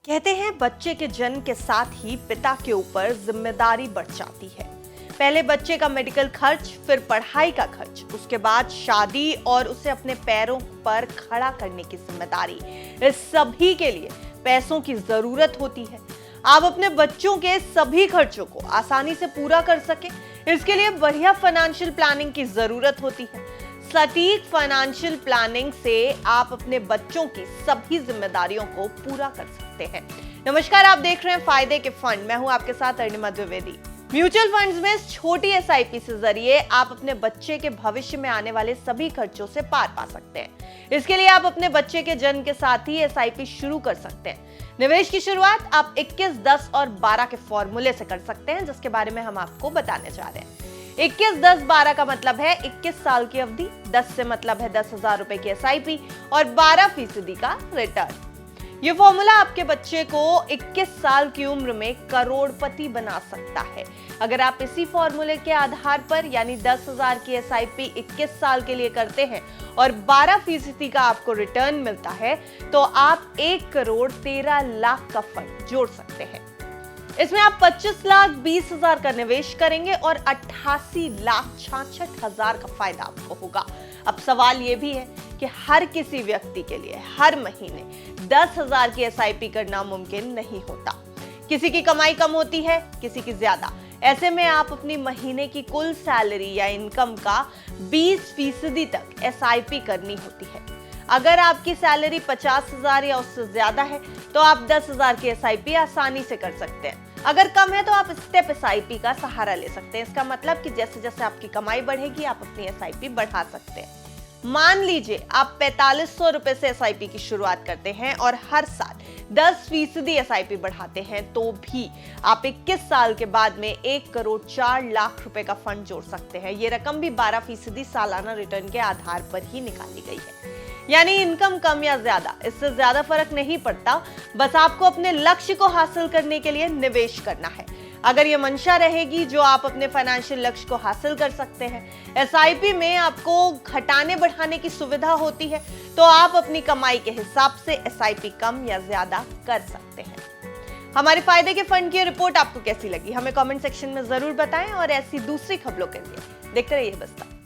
कहते हैं बच्चे के जन्म के साथ ही पिता के ऊपर जिम्मेदारी बढ़ जाती है। पहले बच्चे का मेडिकल खर्च, फिर पढ़ाई का खर्च, उसके बाद शादी और उसे अपने पैरों पर खड़ा करने की जिम्मेदारी। इस सभी के लिए पैसों की जरूरत होती है। आप अपने बच्चों के सभी खर्चों को आसानी से पूरा कर सके, इसके लिए बढ़िया फाइनेंशियल प्लानिंग की जरूरत होती है। सटीक फाइनेंशियल प्लानिंग से आप अपने बच्चों की सभी जिम्मेदारियों को पूरा कर सकते हैं। नमस्कार, आप देख रहे हैं फायदे के फंड। मैं हूं आपके साथ अरुणिमा द्विवेदी। म्यूचुअल फंड्स में छोटी एसआईपी से जरिए आप अपने बच्चे के भविष्य में आने वाले सभी खर्चों से पार पा सकते हैं। इसके लिए आप अपने बच्चे के जन्म के साथ ही एसआईपी शुरू कर सकते हैं। निवेश की शुरुआत आप 21, 10 और 12 के फॉर्मूले से कर सकते हैं, जिसके बारे में हम आपको बताने जा रहे हैं। 21, 10, 12 का मतलब है 21 साल की अवधि, 10 से मतलब है 10,000 रुपए की एसआईपी और 12% का रिटर्न। ये फॉर्मूला आपके बच्चे को 21 साल की उम्र में करोड़पति बना सकता है। अगर आप इसी फॉर्मूले के आधार पर यानी 10,000 की एसआईपी 21 साल के लिए करते हैं और 12% का आपको रिटर्न मिलता है, तो आप 1,13,00,000 का फंड जोड़ सकते हैं। इसमें आप 25,20,000 का निवेश करेंगे और 88,66,000 का फायदा आपको होगा। अब सवाल यह भी है कि हर किसी व्यक्ति के लिए हर महीने 10,000 की एसआईपी करना मुमकिन नहीं होता। किसी की कमाई कम होती है, किसी की ज्यादा। ऐसे में आप अपनी महीने की कुल सैलरी या इनकम का 20% तक एसआईपी करनी होती है। अगर आपकी सैलरी 50,000 या उससे ज्यादा है तो आप 10,000 की एसआईपी आसानी से कर सकते हैं। अगर कम है तो आप स्टेप एसआईपी का सहारा ले सकते हैं। इसका मतलब कि जैसे जैसे आपकी कमाई बढ़ेगी आप अपनी एसआईपी बढ़ा सकते हैं। मान लीजिए आप 4,500 रुपए से एसआईपी की शुरुआत करते हैं और हर साल 10% एसआईपी बढ़ाते हैं, तो भी आप 21 साल के बाद में 1,04,00,000 रुपए का फंड जोड़ सकते हैं। ये रकम भी 12% सालाना रिटर्न के आधार पर ही निकाली गई है। यानी इनकम कम या ज्यादा, इससे ज्यादा फर्क नहीं पड़ता। बस आपको अपने लक्ष्य को हासिल करने के लिए निवेश करना है। अगर ये मंशा रहेगी जो आप अपने फाइनेंशियल लक्ष्य को हासिल कर सकते हैं। एसआईपी में आपको घटाने बढ़ाने की सुविधा होती है, तो आप अपनी कमाई के हिसाब से एसआईपी कम या ज्यादा कर सकते हैं। हमारे फायदे के फंड की रिपोर्ट आपको कैसी लगी, हमें कमेंट सेक्शन में जरूर बताएं और ऐसी दूसरी खबरों के लिए देखते रहिए बस्ता।